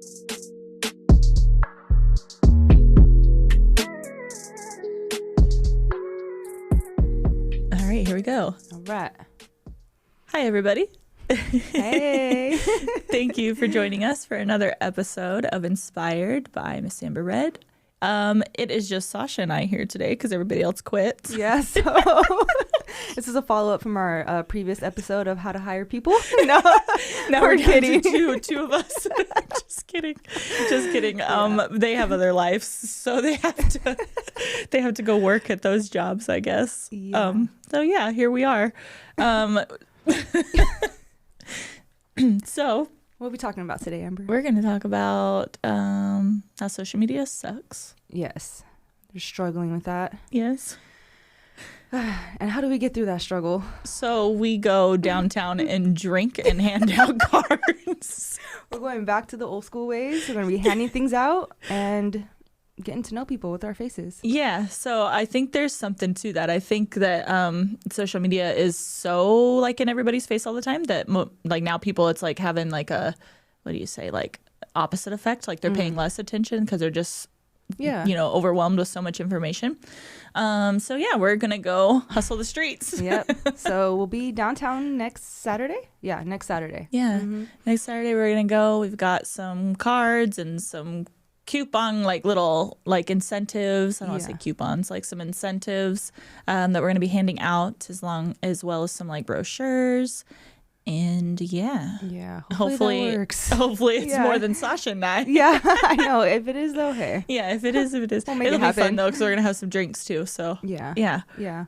All right, here we go. All right. Hi, everybody. Hey. Thank you for joining us for another episode of Inspired by Miss Amber Red. It is just Sasha and I here today because everybody else quit. Yeah, so this is a follow-up from our previous episode of how to hire people. No, Now we're kidding. Two of us. Just kidding. Yeah. They have other lives, so they have to go work at those jobs, I guess. Yeah. So yeah, here we are. So What are we talking about today, Amber? we're going to talk about how social media sucks. Yes. They're struggling with that. Yes. And how do we get through that struggle? So we go downtown and drink and hand out cards. We're going back to the old school ways. We're going to be handing things out and getting to know people with our faces. Yeah. So I think there's something to that. I think that social media is so like in everybody's face all the time that like now people, it's like having like a, what do you say? Like opposite effect. Like they're paying less attention because they're just, overwhelmed with so much information. So yeah, we're going to go hustle the streets. Yep. So we'll be downtown next Saturday. Yeah, next Saturday. Yeah. Next Saturday we're going to go. We've got some cards and some coupon, like little like incentives. I don't want to say coupons, like some incentives that we're going to be handing out as well as some like brochures. And Yeah. hopefully that works. Hopefully it's more than Sasha and I. Yeah, I know. If it is though, hey. Yeah, if it is. We'll make It'll it be happen. fun though because we're going to have some drinks too. So Yeah.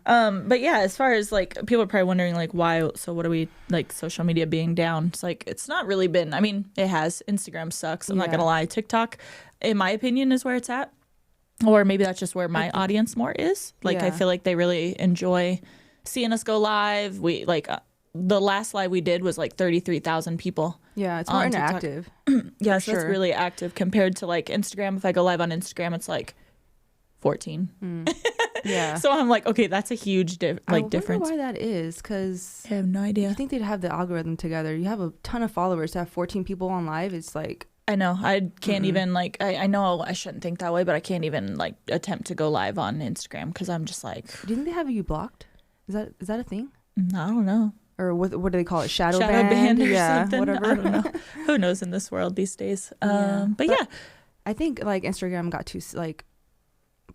But yeah, as far as like people are probably wondering like why, so what are we like social media being down? It's like, it's not really been, I mean, it has. Instagram sucks. I'm not going to lie. TikTok, in my opinion, is where it's at. Or maybe that's just where my audience more is. Like, I feel like they really enjoy seeing us go live. We like, the last live we did was like 33,000 people. Yeah, it's more on interactive. Yeah, so sure. that's really active compared to like Instagram. If I go live on Instagram, it's like 14. Yeah. So I'm like, okay, that's a huge difference. I wonder why that is, because I have no idea. I think they'd have the algorithm together. You have a ton of followers to have 14 people on live. It's like, I know. I can't even like, I know I shouldn't think that way, but I can't even like attempt to go live on Instagram because I'm just like. do you think they have you blocked? Is that a thing? I don't know. Or what do they call it? Shadow band or yeah, something. whatever. I don't know. Who knows in this world these days? Yeah. But yeah. I think like Instagram got too like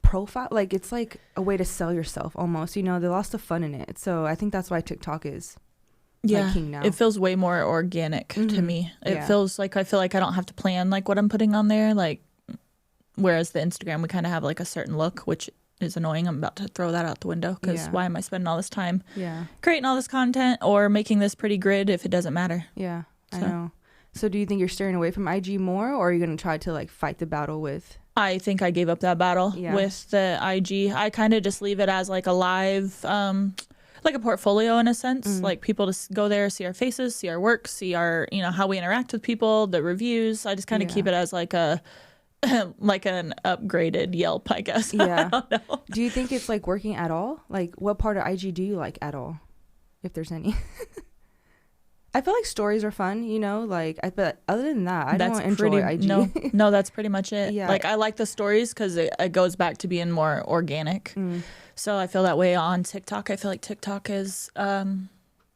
profile, like it's like a way to sell yourself almost. They lost the fun in it. So I think that's why TikTok is like king now. It feels way more organic to me. It feels like I feel like I don't have to plan like what I'm putting on there. Like whereas the Instagram we kind of have like a certain look, which is annoying. I'm about to throw that out the window because why am I spending all this time creating all this content or making this pretty grid if it doesn't matter? Yeah, I know. So do you think you're steering away from IG more, or are you going to try to like fight the battle with? I think I gave up that battle with the IG. I kind of just leave it as like a live, like a portfolio in a sense. Like people just go there, see our faces, see our work, see our, how we interact with people, the reviews. I just kind of keep it as like a like an upgraded Yelp, I guess. Yeah. I don't know. Do you think it's like working at all? Like what part of IG do you like at all, if there's any? I feel like stories are fun, but other than that, I don't enjoy IG. No, that's pretty much it. Yeah. Like I like the stories because it goes back to being more organic. So I feel that way on TikTok. I feel like TikTok is,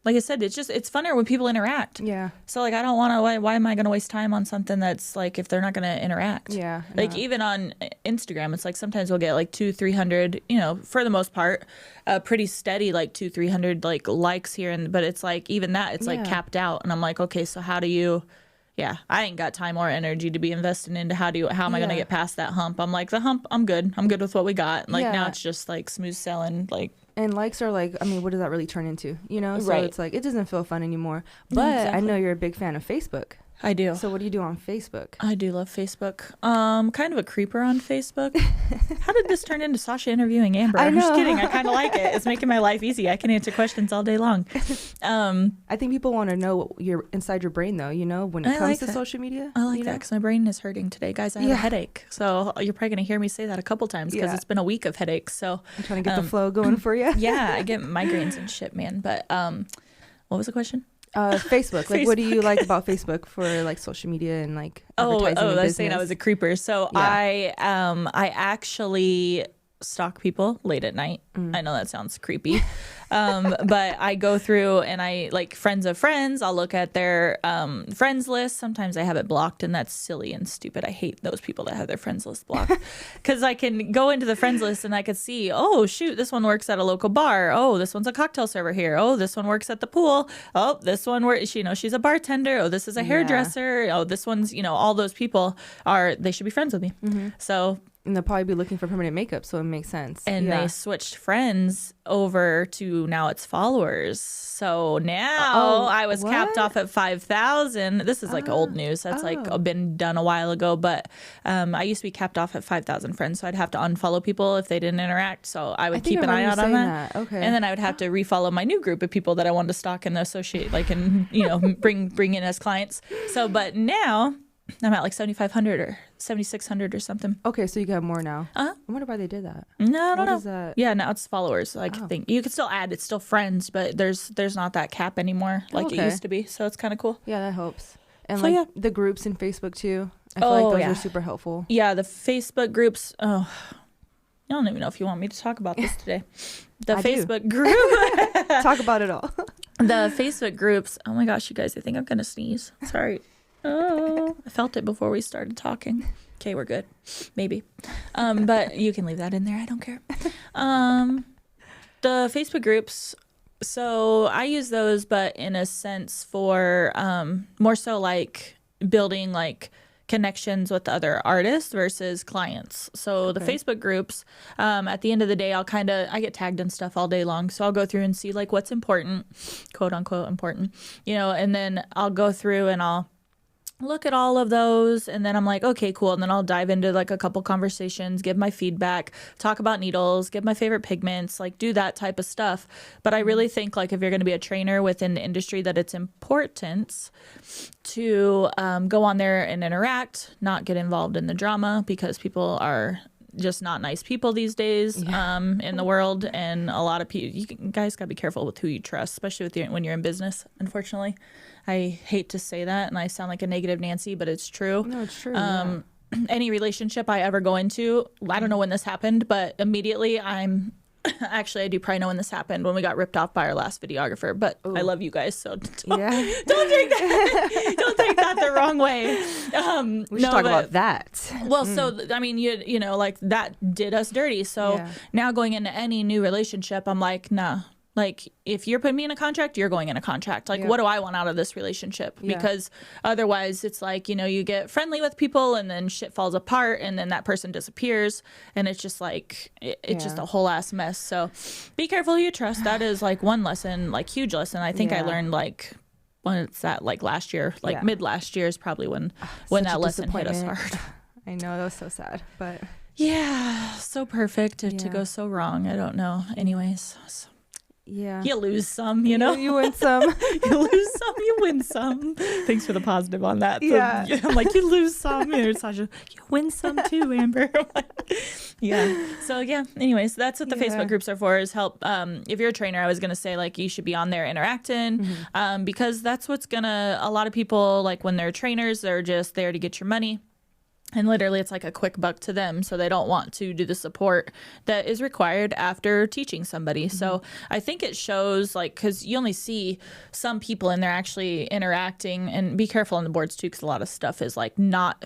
like I said, it's funner when people interact. Yeah. So like I don't want to. Why am I going to waste time on something that's like if they're not going to interact? Yeah. Like even on Instagram, it's like sometimes we'll get like 200-300. For the most part, pretty steady like 200-300 like likes here, but it's like even that it's like capped out, and I'm like, okay, so how do you? Yeah, I ain't got time or energy to be investing into how am I going to get past that hump? I'm like the hump. I'm good. I'm good with what we got. Like now it's just like smooth selling like. And likes are like, what does that really turn into? So it's like, it doesn't feel fun anymore. But exactly. I know you're a big fan of Facebook. I do. So what do you do on Facebook? I do love Facebook. Kind of a creeper on Facebook. How did this turn into Sasha interviewing Amber? I'm just kidding. I kind of like it. It's making my life easy. I can answer questions all day long. I think people want to know what you're inside your brain, though, when it comes to social media. I like that because my brain is hurting today. Guys, I have a headache. So you're probably going to hear me say that a couple times because it's been a week of headaches. So I'm trying to get the flow going for you. Yeah, I get migraines and shit, man. But what was the question? Facebook. Like, what do you like about Facebook for like social media and like advertising and I was business? saying I was a creeper. So I actually stalk people late at night. I know that sounds creepy. But I go through and I like friends of friends. I'll look at their friends list. Sometimes I have it blocked, and that's silly and stupid. I hate those people that have their friends list blocked because I can go into the friends list and I could see, oh shoot, this one works at a local bar. Oh, this one's a cocktail server here. Oh, this one works at the pool. Oh, this one works. She's a bartender. Oh, this is a hairdresser. Oh, this one's all those people they should be friends with me. So. And they'll probably be looking for permanent makeup, so it makes sense. And they switched friends over to now it's followers. So now I was capped off at 5,000. This is like old news. That's like been done a while ago. But I used to be capped off at 5,000 friends. So I'd have to unfollow people if they didn't interact. So I would keep an eye out on that. Okay. And then I would have to refollow my new group of people that I wanted to stalk and associate, like, and, bring in as clients. So, but now I'm at like 7,500 or 7,600 or something. Okay, so you got more now. I wonder why they did that. No, I don't know. Is that? Yeah, now it's followers. I think you can still add. It's still friends, but there's not that cap anymore like it used to be. So it's kind of cool. Yeah, that helps. And so, the groups in Facebook too. I feel like those are super helpful. Yeah, the Facebook groups. Oh, I don't even know if you want me to talk about this today. The Facebook group. Talk about it all. The Facebook groups. Oh my gosh, you guys! I think I'm gonna sneeze. Sorry. Oh, I felt it before we started talking. Okay, we're good. Maybe. But you can leave that in there. I don't care. The Facebook groups. So I use those, but in a sense for more so like building like connections with other artists versus clients. So the Facebook groups, at the end of the day, I get tagged in stuff all day long. So I'll go through and see like what's important, quote unquote important, and then I'll go through and I'll look at all of those, and then I'm like, okay, cool. And then I'll dive into like a couple conversations, give my feedback, talk about needles, give my favorite pigments, like do that type of stuff. But I really think like if you're going to be a trainer within the industry, that it's important to go on there and interact, not get involved in the drama, because people are just not nice people these days in the world. And a lot of people, you guys got to be careful with who you trust, especially when you're in business, unfortunately. I hate to say that, and I sound like a negative Nancy, but it's true. No, it's true. Any relationship I ever go into, I don't know when this happened, but immediately actually, I do probably know when this happened, when we got ripped off by our last videographer, but I love you guys, so don't take that the wrong way. We should talk about that. Well, so, I mean, you know, like that did us dirty. So now going into any new relationship, I'm like, nah. Like, if you're putting me in a contract, you're going in a contract. Like, what do I want out of this relationship? Because otherwise, it's like, you get friendly with people and then shit falls apart and then that person disappears. And it's just like, it's just a whole ass mess. So be careful who you trust. That is like one lesson, like huge lesson. I think I learned like, when it's that like last year, like mid last year is probably when that lesson hit us hard. I know, that was so sad, but. Yeah, so perfect to go so wrong. I don't know. Anyways, so. Yeah. You lose some, you know? You win some. You lose some, you win some. Thanks for the positive on that. So, yeah. I'm like, you lose some. Sasha, you win some too, Amber. Yeah. So, anyways, that's what the Facebook groups are for, is help. If you're a trainer, I was going to say, like, you should be on there interacting because that's what's going to, a lot of people, like, when they're trainers, they're just there to get your money. And literally, it's like a quick buck to them. So they don't want to do the support that is required after teaching somebody. So I think it shows, like, because you only see some people and they're actually interacting. And be careful on the boards, too, because a lot of stuff is, like, not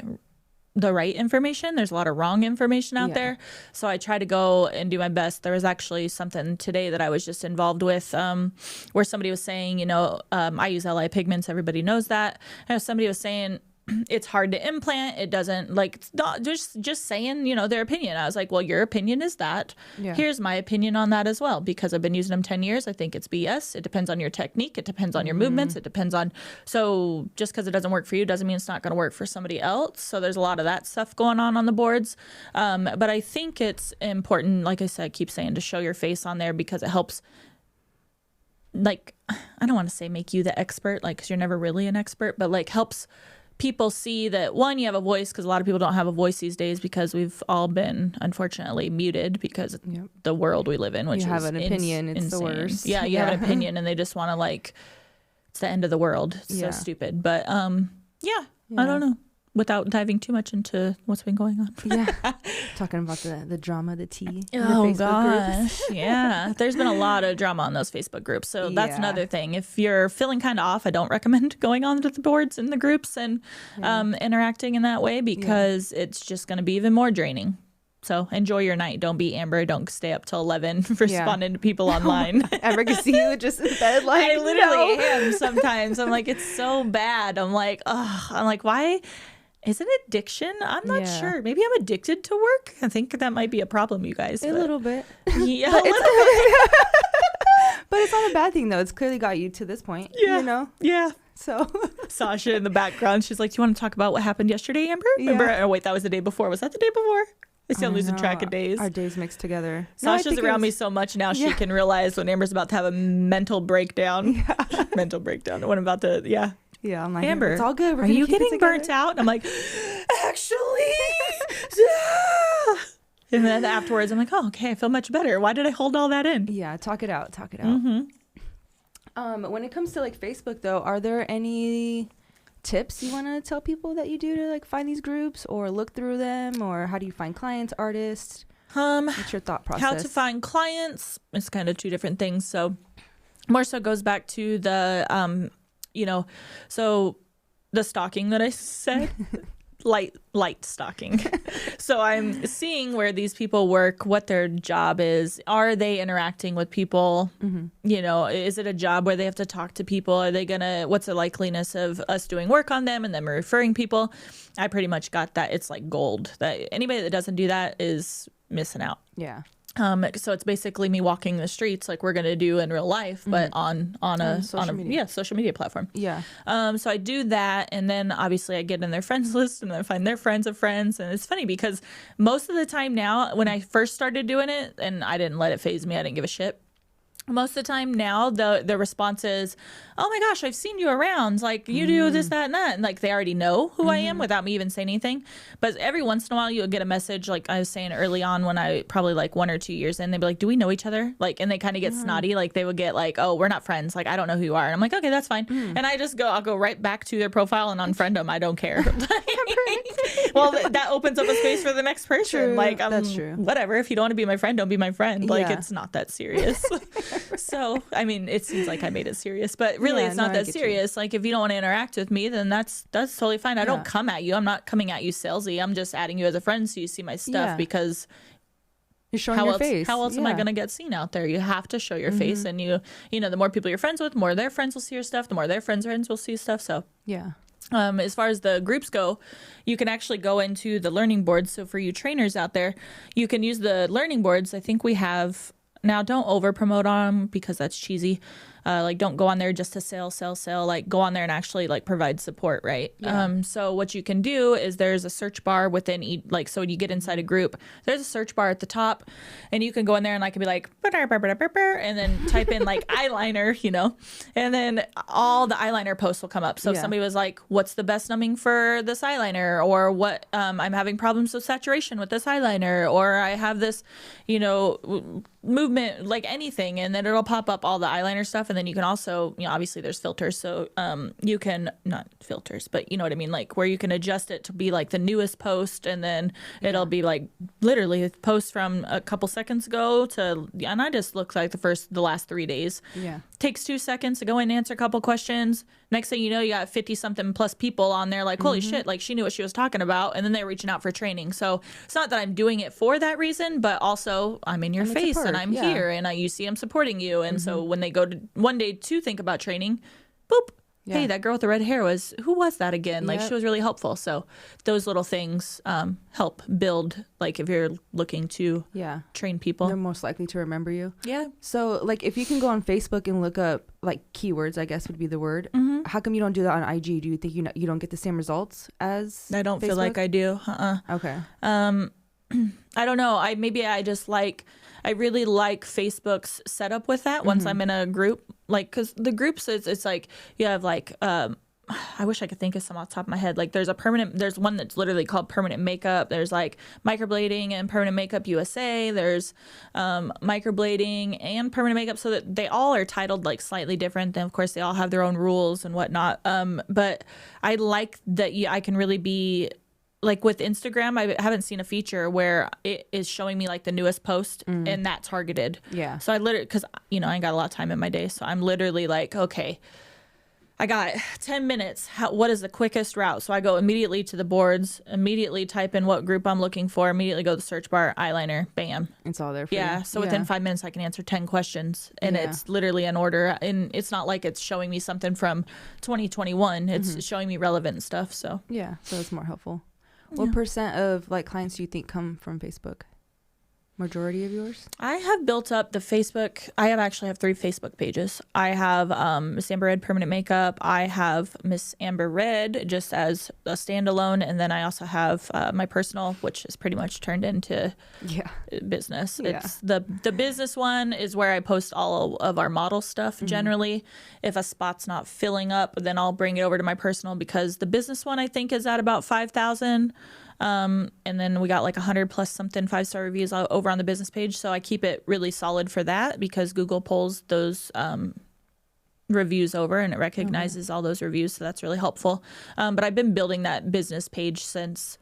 the right information. There's a lot of wrong information out there. So I try to go and do my best. There was actually something today that I was just involved with where somebody was saying, I use LI pigments. Everybody knows that. And somebody was saying, it's hard to implant. It doesn't, like, it's not just saying, their opinion. I was like, well, your opinion is that. Yeah. Here's my opinion on that as well, because I've been using them 10 years. I think it's BS. It depends on your technique. It depends on your movements. It depends on, so just because it doesn't work for you doesn't mean it's not going to work for somebody else. So there's a lot of that stuff going on the boards. But I think it's important, like I said, keep saying, to show your face on there, because it helps, like, I don't want to say make you the expert, like, because you're never really an expert, but like helps people see that, one, you have a voice, because a lot of people don't have a voice these days, because we've all been unfortunately muted because of the world we live in, which you have an opinion, it's insane. The worst. You have an opinion, and they just want to, like, it's the end of the world. It's so stupid. But yeah, I don't know. Without diving too much into what's been going on. Talking about the drama, the tea. Oh, gosh. Yeah. There's been a lot of drama on those Facebook groups. So that's another thing. If you're feeling kind of off, I don't recommend going on to the boards and the groups and interacting in that way, because it's just going to be even more draining. So enjoy your night. Don't be Amber. Don't stay up till 11 responding to people online. Amber can see you just in bed. Like, I literally am sometimes. I'm like, it's so bad. I'm like, why? Is it addiction? I'm not sure. Maybe I'm addicted to work. I think that might be a problem, you guys. A little bit. Yeah, but it's not a bad thing, though. It's clearly got you to this point. Yeah. You know? Yeah. So Sasha in the background, she's like, do you want to talk about what happened yesterday, Amber? Remember? Oh, wait, that was the day before. Was that the day before? I still losing track of days. Our days mixed together. Sasha's around me so much now she can realize when Amber's about to have a mental breakdown. Yeah. Mental breakdown. When I'm about to, Yeah, I'm like, Amber, it's all good. Are you getting burnt out? And I'm like, actually. And then afterwards, I'm like, oh, okay, I feel much better. Why did I hold all that in? Yeah, talk it out. Mm-hmm. When it comes to like Facebook, though, are there any tips you want to tell people that you do to like find these groups or look through them, or how do you find clients, artists? What's your thought process? How to find clients is kind of two different things. So more so goes back to the so the stalking that I said, light stalking. So I'm seeing where these people work, what their job is. Are they interacting with people? Mm-hmm. Is it a job where they have to talk to people? Are they what's the likeliness of us doing work on them and them referring people? I pretty much got that. It's like gold. That anybody that doesn't do that is missing out. Yeah. So it's basically me walking the streets like we're gonna do in real life, but on a social media platform. Yeah. So I do that, and then obviously I get in their friends list, and I find their friends of friends, and it's funny because most of the time now, when I first started doing it, and I didn't let it faze me, I didn't give a shit. Most of the time now, the response is, oh my gosh, I've seen you around. Like, you do this, that, and that. And like, they already know who I am without me even saying anything. But every once in a while, you'll get a message, like I was saying early on when I probably like 1 or 2 years in, they'd be like, do we know each other? Like, and they kind of get snotty. Like, they would get like, oh, we're not friends. Like, I don't know who you are. And I'm like, okay, that's fine. And I'll go right back to their profile and unfriend them. I don't care. Well, that opens up a space for the next person. True. Like, that's true. Whatever. If you don't want to be my friend, don't be my friend. Like, it's not that serious. So, I mean, it seems like I made it serious, but really it's not that serious. Like, if you don't want to interact with me, then that's totally fine. I don't come at you. I'm not coming at you salesy. I'm just adding you as a friend so you see my stuff because you're showing your face. How else am I going to get seen out there? You have to show your face, and the more people you're friends with, the more their friends will see your stuff, the more their friends will see stuff. So yeah. As far as the groups go, you can actually go into the learning boards. So for you trainers out there, you can use the learning boards. I think we have. Now, don't over promote on them because that's cheesy. Like, don't go on there just to sell. Like, go on there and actually like provide support, right? Yeah. So what you can do is there's a search bar within each, like, so when you get inside a group, there's a search bar at the top, and you can go in there and I can be like, and then type in like eyeliner, and then all the eyeliner posts will come up. So if somebody was like, what's the best numbing for this eyeliner, or what, I'm having problems with saturation with this eyeliner, or I have this, movement, like anything, and then it'll pop up all the eyeliner stuff. And then you can also, obviously there's filters, so you can, not filters, but you know what I mean, like where you can adjust it to be like the newest post, and then it'll be like literally a post from a couple seconds ago to, and I just look like the last 3 days. Takes 2 seconds to go in and answer a couple questions. Next thing you know, you got 50 something plus people on there, like, holy shit, like she knew what she was talking about, and then they're reaching out for training. So it's not that I'm doing it for that reason, but also I'm in your face and I'm here, and you see I'm supporting you. And so when they go to one day to think about training, boop, hey, that girl with the red hair who was that again? Like, she was really helpful. So those little things help build, like, if you're looking to train people. They're most likely to remember you. Yeah. So, like, if you can go on Facebook and look up, like, keywords, I guess would be the word. How come you don't do that on IG? Do you think you don't get the same results as I don't Facebook? feel like I do. Okay. I don't know. I really like Facebook's setup with that once I'm in a group, like, because the groups, it's like you have like I wish I could think of some off the top of my head. Like there's one that's literally called Permanent Makeup. There's like Microblading and Permanent Makeup USA. There's Microblading and Permanent Makeup, so that they all are titled like slightly different. Then of course they all have their own rules and whatnot. But I like that I can really be like with Instagram. I haven't seen a feature where it is showing me like the newest post and that targeted. Yeah. So I literally, because I ain't got a lot of time in my day, so I'm literally like, okay, I got 10 minutes. What is the quickest route? So I go immediately to the boards, immediately type in what group I'm looking for, immediately go to the search bar, eyeliner, bam. It's all there for you. So within 5 minutes, I can answer 10 questions. And it's literally in order. And it's not like it's showing me something from 2021. It's showing me relevant stuff. So yeah, so it's more helpful. What percent of like clients do you think come from Facebook? Majority of yours? I have built up the Facebook. I actually have 3 Facebook pages. I have Miss Amber Red Permanent Makeup. I have Miss Amber Red just as a standalone, and then I also have my personal, which is pretty much turned into business. Yeah. It's the business one is where I post all of our model stuff generally. If a spot's not filling up, then I'll bring it over to my personal, because the business one I think is at about 5,000. And then we got like 100 plus something 5-star reviews over on the business page. So I keep it really solid for that, because Google pulls those reviews over and it recognizes all those reviews. So that's really helpful. But I've been building that business page since,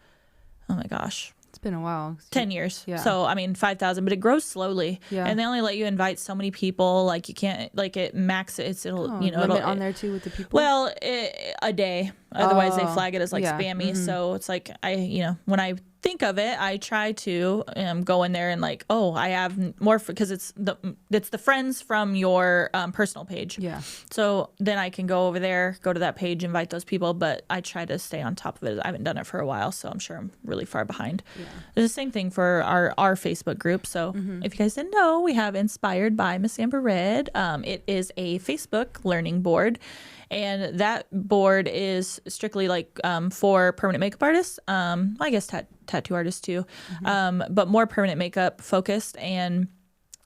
oh my gosh, it's been a while. 10 years. Yeah. So, I mean, 5,000, but it grows slowly. Yeah. And they only let you invite so many people. Like you can't, like it it'll, limit on there too with the people. Well, a day. Otherwise they flag it as like spammy. So it's like, when I think of it, I try to go in there and like, I have more, because it's the friends from your personal page. Yeah. So then I can go over there, go to that page, invite those people, but I try to stay on top of it. I haven't done it for a while, so I'm sure I'm really far behind. Yeah. It's the same thing for our Facebook group. So if you guys didn't know, we have Inspired by Miss Amber Red. It is a Facebook learning board. And that board is strictly like for permanent makeup artists. I guess tattoo artists too, but more permanent makeup focused. And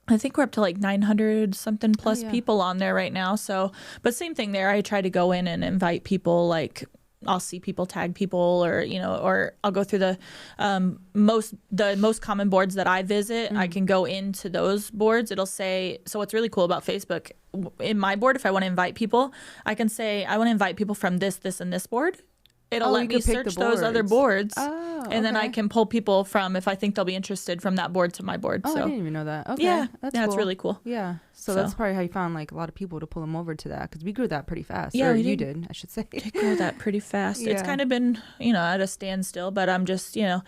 I think we're up to like 900 something plus people on there right now. So, but same thing there. I try to go in and invite people. Like I'll see people tag people, or I'll go through the most common boards that I visit. I can go into those boards. It'll say, so what's really cool about Facebook, in my board, if I want to invite people, I can say I want to invite people from this, and this board. It'll let me search those other boards, and then I can pull people from, if I think they'll be interested, from that board to my board. Oh, so I didn't even know that. Okay, yeah, that's cool. It's really cool. Yeah, so that's probably how you found like a lot of people to pull them over to that, because we grew that pretty fast. Yeah, you did, I should say. We grew that pretty fast. It's kind of been, at a standstill, but I'm just, I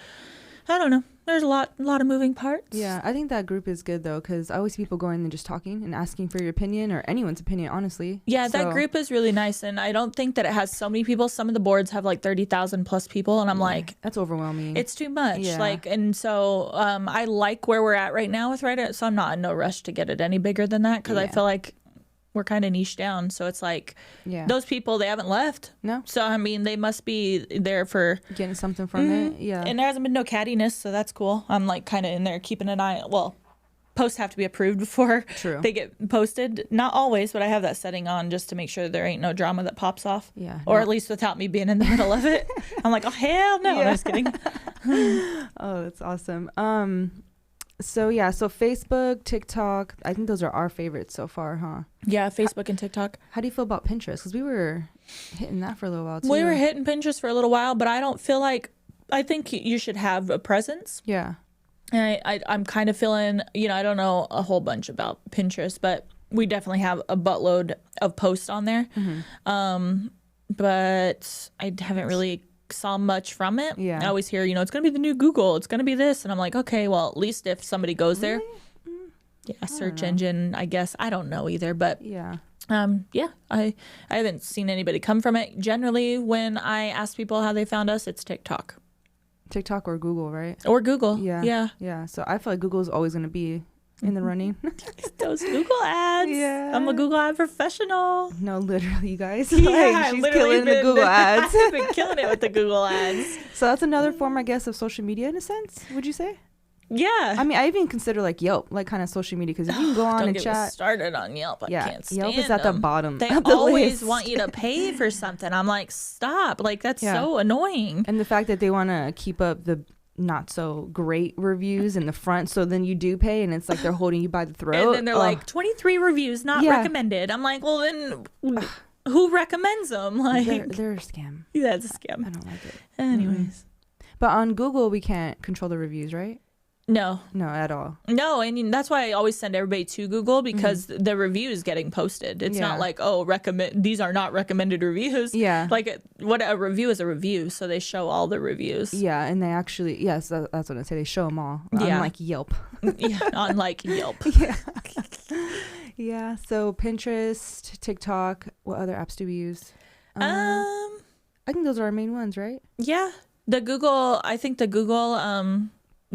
don't know. There's a lot of moving parts. Yeah, I think that group is good though, because I always see people going and just talking and asking for your opinion, or anyone's opinion, honestly. Yeah, that group is really nice, and I don't think that it has so many people. Some of the boards have like 30,000 plus people, and I'm like, that's overwhelming. It's too much. Yeah. And so I like where we're at right now with Reddit, so I'm not in no rush to get it any bigger than that, because I feel like we're kind of niche down. So it's like those people, they haven't left. No. So, I mean, they must be there for getting something from it. Yeah. And there hasn't been no cattiness, so that's cool. I'm like kind of in there keeping an eye. Well, posts have to be approved before they get posted. Not always, but I have that setting on just to make sure there ain't no drama that pops off. Yeah. Or at least without me being in the middle of it. I'm like, oh, hell no. I'm just kidding. Oh, that's awesome. So Facebook, TikTok, I think those are our favorites so far, huh? Yeah, Facebook and TikTok. How do you feel about Pinterest? Because we were hitting that for a little while too. We were hitting Pinterest for a little while, but I don't feel like, I think you should have a presence. Yeah. And I'm kind of feeling, I don't know a whole bunch about Pinterest, but we definitely have a buttload of posts on there. But I haven't really saw much from it. Yeah. I always hear, it's going to be the new Google. It's going to be this. And I'm like, okay, well, at least if somebody goes there. Yeah, search engine, I guess. I don't know either, but I haven't seen anybody come from it. Generally, when I ask people how they found us, it's TikTok. TikTok or Google, right? Or Google. Yeah. So I feel like Google is always going to be in the running. Those Google ads. Yeah. I'm a Google ad professional. No, literally, you guys. Yeah, she's killing the Google ads. I've been killing it with the Google ads. So that's another form, I guess, of social media in a sense, would you say? Yeah. I mean, I even consider like Yelp, like kind of social media, because if you can go on Don't and get chat. Me started on Yelp. I can't stand Yelp is at the bottom. They of the always list. want you to pay for something. I'm like, stop. Like, that's so annoying. And the fact that they want to keep up the not so great reviews in the front, so then you do pay, and it's like they're holding you by the throat. And then they're like, 23 reviews not recommended. I'm like, well, then who recommends them? Like, they're a scam. Yeah, it's a scam. I don't like it. Anyways. But on Google, we can't control the reviews, right? No at all. No, and that's why I always send everybody to Google, because the review is getting posted. It's not like, oh, these are not recommended reviews. Like what a review is a review, so they show all the reviews. And they actually that's what I say, they show them all. Unlike Yelp. Unlike Yelp. So Pinterest, TikTok, what other apps do we use? I think those are our main ones, right?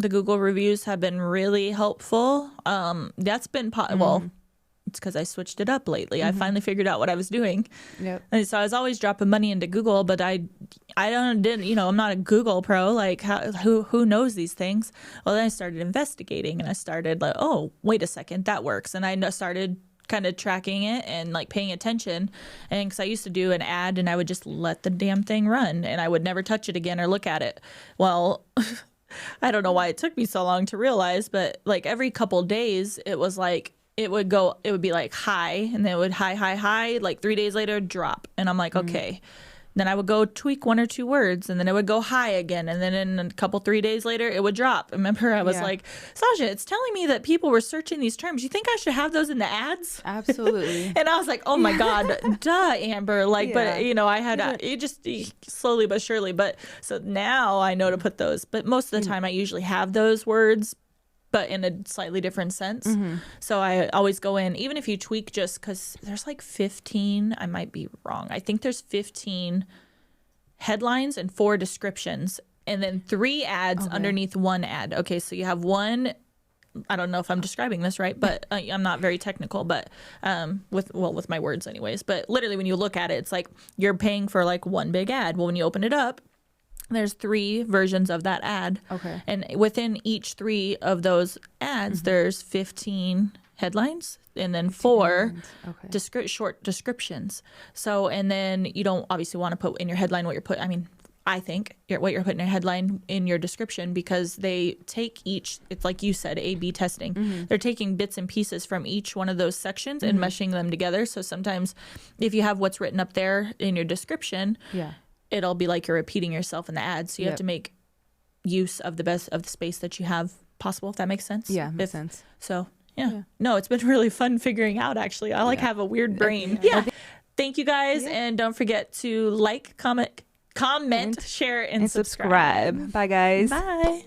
The Google reviews have been really helpful. That's been well, it's because I switched it up lately. I finally figured out what I was doing. And so I was always dropping money into Google, but I'm not a Google pro. Like, who knows these things? Well, then I started investigating, and I started like, oh, wait a second, that works. And I started kind of tracking it and like paying attention. And because I used to do an ad, and I would just let the damn thing run, and I would never touch it again or look at it. Well, I don't know why it took me so long to realize, but like every couple days, it was like it would be like high, and then it would high, like 3 days later drop, and I'm like, okay. Then I would go tweak 1 or 2 words, and then it would go high again, and then in a couple 3 days later it would drop. Remember, I was like, Sasha, it's telling me that people were searching these terms. You think I should have those in the ads? Absolutely. And I was like, oh my god, duh, Amber. Like, but I had it just slowly but surely. But so now I know to put those. But most of the time I usually have those words, but in a slightly different sense. So I always go in, even if you tweak, just because there's like 15, I might be wrong. I think there's 15 headlines and 4 descriptions, and then 3 ads underneath 1 ad. Okay, so you have one, I don't know if I'm describing this right, but I'm not very technical, but with my words anyways. But literally when you look at it, it's like you're paying for like one big ad. Well, when you open it up, there's 3 versions of that ad. Okay. And within each 3 of those ads, there's 15 headlines and then 4 short descriptions. So, and then you don't obviously want to put in your headline what you're putting. I mean, I think what you're putting in your headline in your description, because they take each, it's like you said, A/B testing. They're taking bits and pieces from each one of those sections and meshing them together. So sometimes if you have what's written up there in your description, it'll be like you're repeating yourself in the ad. So you have to make use of the best of the space that you have possible, if that makes sense. Yeah, makes sense. So, yeah. No, it's been really fun figuring out, actually. I have a weird brain. Thank you guys. And don't forget to like, comment, share, and subscribe. Bye, guys. Bye.